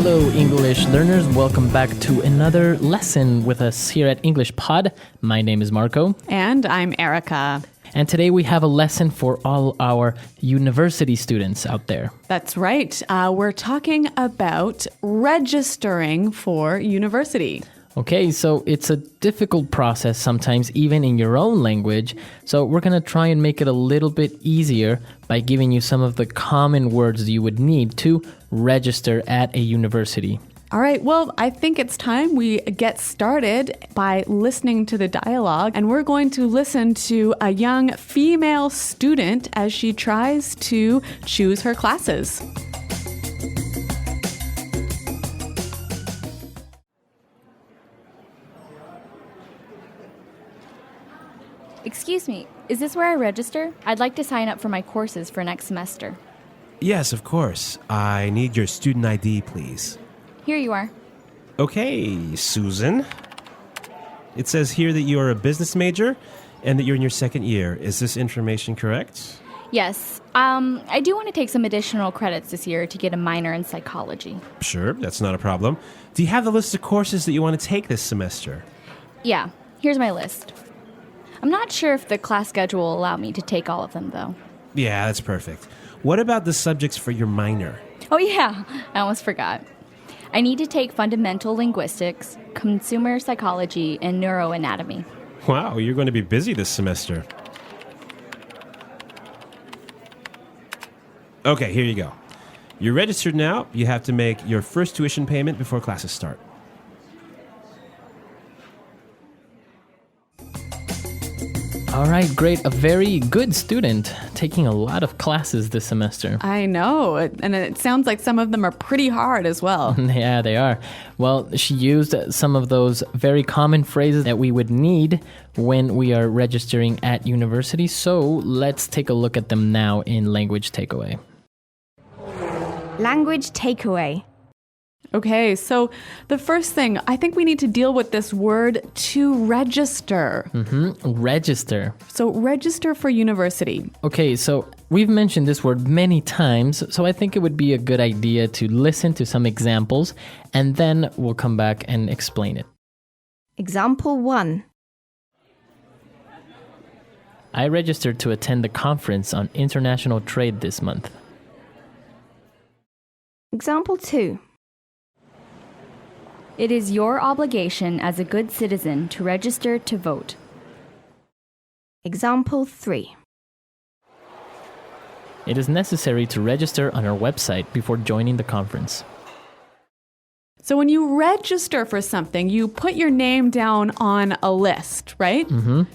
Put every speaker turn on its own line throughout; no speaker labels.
Hello, English learners. Welcome back to another lesson with us here at English Pod. My name is Marco.
And I'm Erica.
And today we have a lesson for all our university students out there.
That's right. We're talking about registering for university.
Okay, so it's a difficult process sometimes, even in your own language. So we're going to try and make it a little bit easier by giving you some of the common words you would need to register at a university.
All right, well, I think it's time we get started by listening to the dialogue. And we're going to listen to a young female student as she tries to choose her classes.
Excuse me, is this where I register? I'd like to sign up for my courses for next semester.
Yes, of course. I need your student ID, please.
Here you are.
Okay, Susan. It says here that you are a business major and that you're in your second year. Is this information correct?
Yes, I do want to take some additional credits this year to get a minor in psychology.
Sure, that's not a problem. Do you have the list of courses that you want to take this semester?
Yeah, here's my list. I'm not sure if the class schedule will allow me to take all of them, though.
Yeah, that's perfect. What about the subjects for your minor?
Oh yeah, I almost forgot. I need to take fundamental linguistics, consumer psychology, and neuroanatomy.
Wow, you're going to be busy this semester. Okay, here you go. You're registered now. You have to make your first tuition payment before classes start.
All right, great. A very good student, taking a lot of classes this semester.
I know, and it sounds like some of them are pretty hard as well.
Yeah, they are. Well, she used some of those very common phrases that we would need when we are registering at university. So let's take a look at them now in Language Takeaway.
Language takeaway.
Okay, so the first thing, I think we need to deal with this word to register.
Register.
So register for university.
Okay, so we've mentioned this word many times, so I think it would be a good idea to listen to some examples, and then we'll come back and explain it.
Example 1.
I registered to attend the conference on international trade this month.
Example 2.
It is your obligation as a good citizen to register to vote.
Example 3.
It is necessary to register on our website before joining the conference.
So when you register for something, you put your name down on a list, right?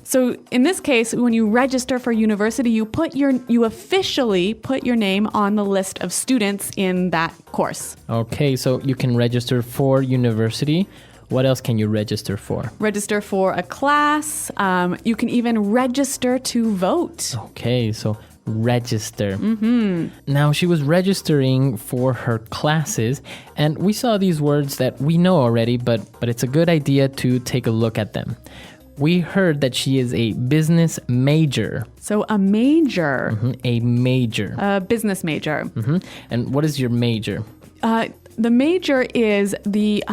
So in this case, when you register for university, you officially put your name on the list of students in that course.
Okay, so you can register for university. What else can you register for?
Register for a class. You can even register to vote.
Okay, so register. Now, she was registering for her classes, and we saw these words that we know already, but it's a good idea to take a look at them. We heard that she is a business major.
So a major.
A major.
A business major.
And what is your major?
The major is the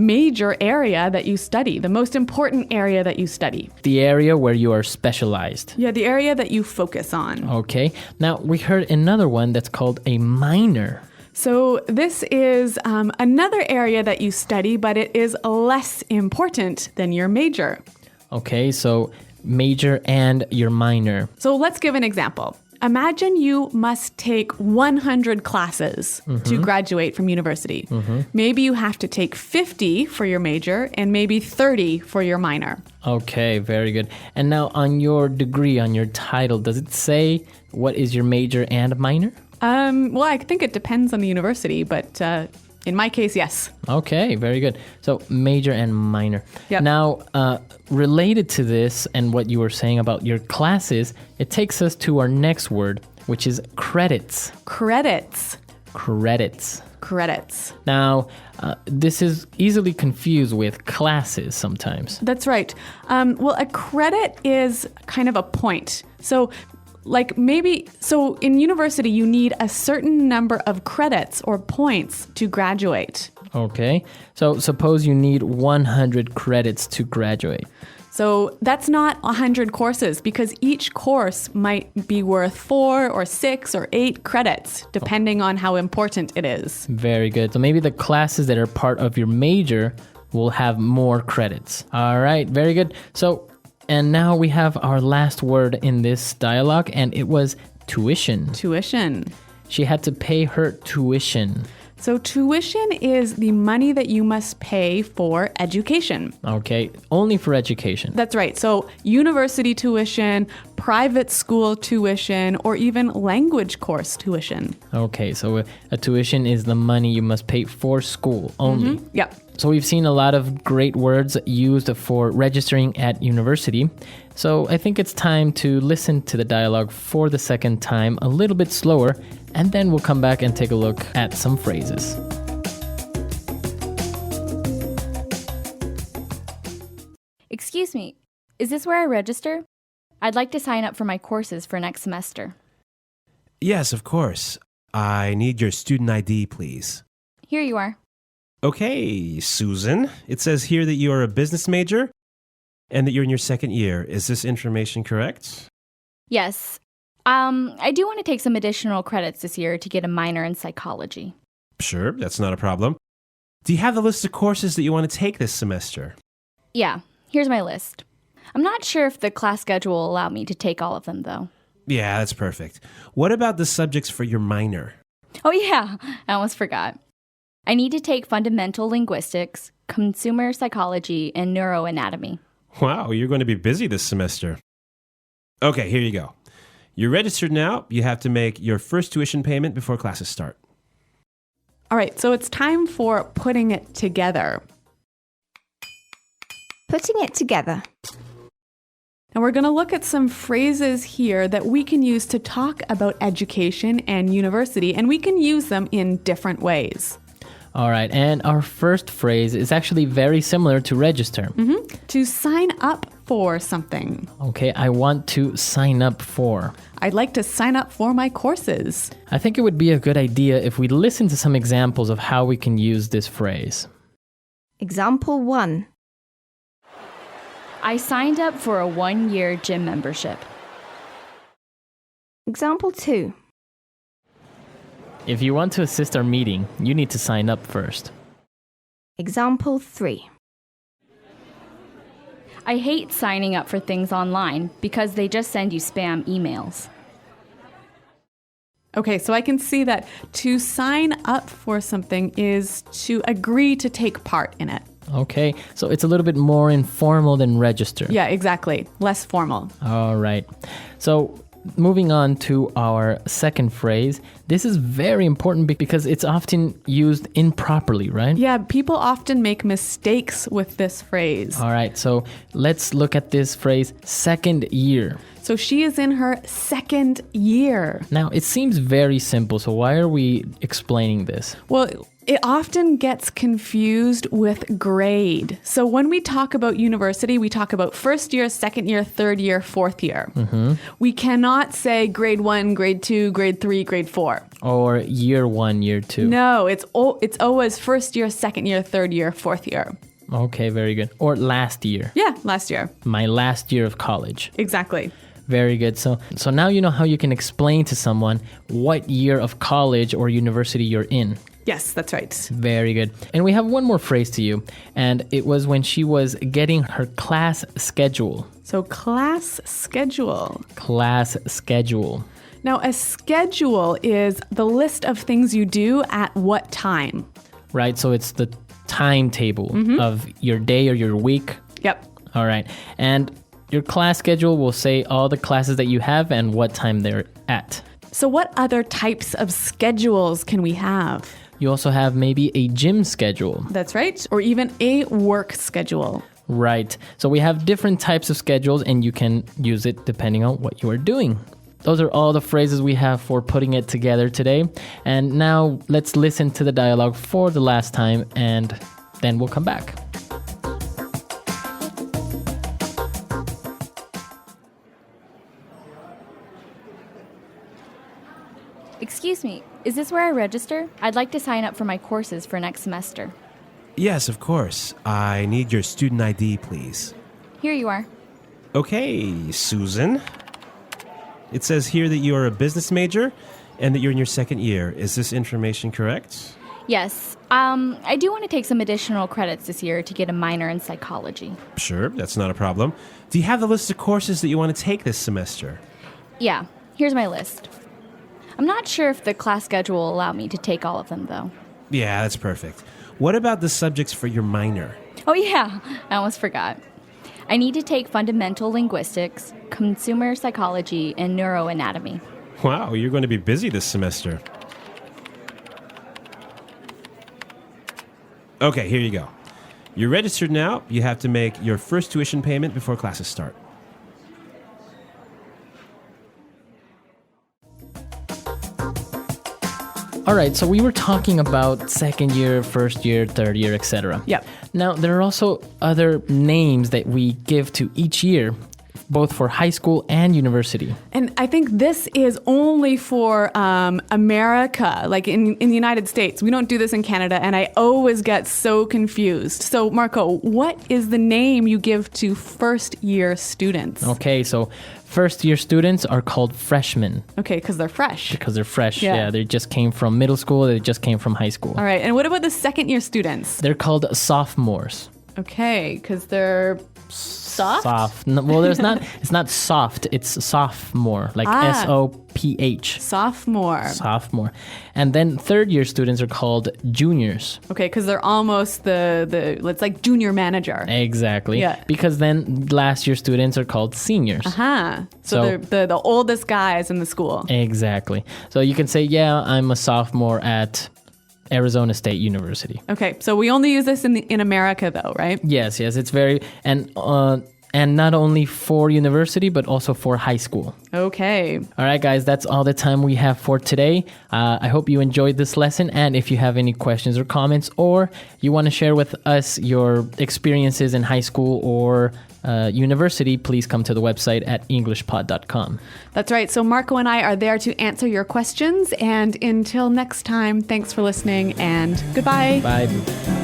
major area that you study, the most important area that you study.
The area where you are specialized.
Yeah, the area that you focus on.
Okay. Now, we heard another one that's called a minor.
So this is another area that you study, but it is less important than your major.
Okay, so major and your minor.
So let's give an example. Imagine you must take 100 classes to graduate from university. Maybe you have to take 50 for your major and maybe 30 for your minor.
Okay, very good. And now on your degree, on your title, does it say what is your major and minor?
Well, I think it depends on the university, but in my case, yes.
Okay, very good. So major and minor.
Yep.
Now, related to this and what you were saying about your classes, it takes us to our next word, which is credits.
Credits.
Credits.
Credits.
Now, this is easily confused with classes sometimes.
That's right. Well, a credit is kind of a point. So like maybe, so in university, you need a certain number of credits or points to graduate.
Okay. So suppose you need 100 credits to graduate.
So that's not 100 courses because each course might be worth 4 or 6 or 8 credits, depending on how important it is.
Very good. So maybe the classes that are part of your major will have more credits. All right. Very good. So, and now we have our last word in this dialogue, and it was tuition.
Tuition.
She had to pay her tuition.
So tuition is the money that you must pay for education.
Okay, only for education.
That's right. So university tuition, private school tuition, or even language course tuition.
Okay, so a tuition is the money you must pay for school only.
Yep.
So we've seen a lot of great words used for registering at university. So I think it's time to listen to the dialogue for the second time a little bit slower, and then we'll come back and take a look at some phrases.
Excuse me, is this where I register? I'd like to sign up for my courses for next semester.
Yes, of course. I need your student ID, please.
Here you are.
Okay, Susan. It says here that you are a business major and that you're in your second year. Is this information correct?
Yes. I do want to take some additional credits this year to get a minor in psychology.
Sure, that's not a problem. Do you have the list of courses that you want to take this semester?
Yeah, here's my list. I'm not sure if the class schedule will allow me to take all of them, though.
Yeah, that's perfect. What about the subjects for your minor?
Oh, yeah, I almost forgot. I need to take fundamental linguistics, consumer psychology, and neuroanatomy.
Wow, you're going to be busy this semester. Okay, here you go. You're registered now. You have to make your first tuition payment before classes start.
All right, so it's time for putting it together.
Putting it together.
And we're going to look at some phrases here that we can use to talk about education and university, and we can use them in different ways.
All right, and our first phrase is actually very similar to register.
To sign up for something.
Okay, I want to sign up for.
I'd like to sign up for my courses.
I think it would be a good idea if we listen to some examples of how we can use this phrase.
Example 1.
I signed up for a 1-year gym membership.
Example 2.
If you want to assist our meeting, you need to sign up first.
Example 3.
I hate signing up for things online because they just send you spam emails.
Okay, so I can see that to sign up for something is to agree to take part in it.
Okay, so it's a little bit more informal than register.
Yeah, exactly. Less formal.
All right. So moving on to our second phrase. This is very important because it's often used improperly, right?
Yeah, people often make mistakes with this phrase.
All right, so let's look at this phrase, second year.
So she is in her second year.
Now, it seems very simple, so why are we explaining this?
Well, it often gets confused with grade. So when we talk about university, we talk about first year, second year, third year, fourth year. We cannot say grade 1, grade 2, grade 3, grade 4.
Or year 1, year 2.
No, it's always first year, second year, third year, fourth year.
Okay, very good. Or last year.
Yeah, last year.
My last year of college.
Exactly.
Very good. So now you know how you can explain to someone what year of college or university you're in.
Yes, that's right.
Very good. And we have one more phrase to you, and it was when she was getting her class schedule.
So class schedule.
Class schedule.
Now, a schedule is the list of things you do at what time.
Right, so it's the timetable of your day or your week.
Yep.
All right. And your class schedule will say all the classes that you have and what time they're at.
So what other types of schedules can we have?
You also have maybe a gym schedule.
That's right. Or even a work schedule.
Right. So we have different types of schedules and you can use it depending on what you are doing. Those are all the phrases we have for putting it together today. And now let's listen to the dialogue for the last time and then we'll come back.
this where I register? I'd like to sign up for my courses for next semester.
Yes, of course. I need your student ID, please.
Here you are.
Okay, Susan. It says here that you are a business major and that you're in your second year. Is this information correct?
Yes. I do want to take some additional credits this year to get a minor in psychology.
Sure, that's not a problem. Do you have the list of courses that you want to take this semester?
Yeah, here's my list. I'm not sure if the class schedule will allow me to take all of them, though.
Yeah, that's perfect. What about the subjects for your minor?
Oh, yeah, I almost forgot. I need to take fundamental linguistics, consumer psychology, and neuroanatomy.
Wow, you're going to be busy this semester. Okay, here you go. You're registered now. You have to make your first tuition payment before classes start.
All right, so we were talking about second year, first year, third year, etc.
Yep.
Now, there are also other names that we give to each year, both for high school and university.
And I think this is only for America, like in the United States. We don't do this in Canada, and I always get so confused. So, Marco, what is the name you give to first-year students?
Okay, so first year students are called freshmen
Okay, because they're fresh.
because they're fresh.
Yeah.
Yeah, they just came from middle school, they just came from high school.
All right, and what about the second-year students?
They're called sophomores.
Okay, because they're soft?
No, well, it's not soft, it's sophomore, like
Ah.
SOPH.
Sophomore.
Sophomore. And then third year students are called juniors.
Okay, because they're almost it's like junior manager.
Exactly.
Yeah.
Because then last year students are called seniors.
Huh. So
So-
they're the oldest guys in the school.
Exactly. So you can say, yeah, I'm a sophomore at Arizona State University.
Okay, so we only use this in America, though, right?
Yes, it's very and not only for university but also for high school.
Okay.
All right, guys, that's all the time we have for today. I hope you enjoyed this lesson, and if you have any questions or comments, or you want to share with us your experiences in high school or university, please come to the website at englishpod.com.
That's right. So Marco and I are there to answer your questions. And until next time, thanks for listening and goodbye.
Bye.